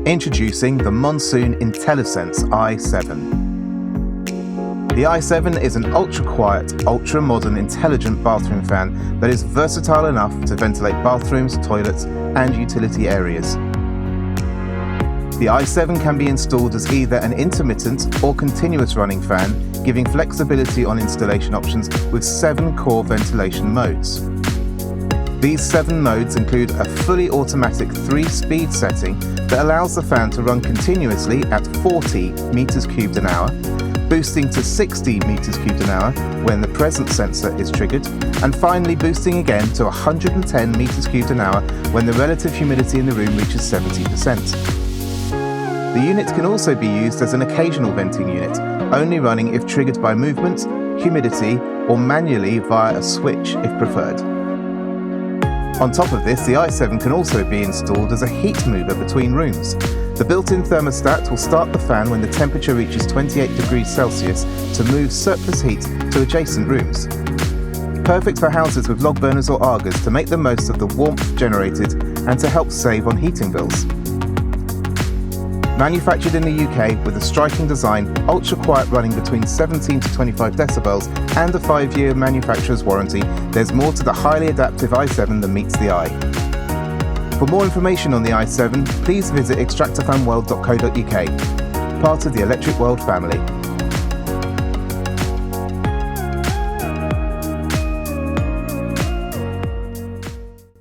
Introducing the Monsoon IntelliSense i7. The i7 is an ultra-quiet, ultra-modern intelligent bathroom fan that is versatile enough to ventilate bathrooms, toilets and utility areas. The i7 can be installed as either an intermittent or continuous running fan, giving flexibility on installation options with 7 core ventilation modes. These 7 modes include a fully automatic 3-speed setting that allows the fan to run continuously at 40 meters cubed an hour, boosting to 60 meters cubed an hour when the presence sensor is triggered, and finally boosting again to 110 meters cubed an hour when the relative humidity in the room reaches 70%. The unit can also be used as an occasional venting unit, only running if triggered by movement, humidity, or manually via a switch if preferred. On top of this, the i7 can also be installed as a heat mover between rooms. The built-in thermostat will start the fan when the temperature reaches 28 degrees Celsius to move surplus heat to adjacent rooms. Perfect for houses with log burners or Agas to make the most of the warmth generated and to help save on heating bills. Manufactured in the UK with a striking design, ultra-quiet running between 17 to 25 decibels and a 5-year manufacturer's warranty, there's more to the highly adaptive i7 than meets the eye. For more information on the i7, please visit extractorfanworld.co.uk, part of the Electric World family.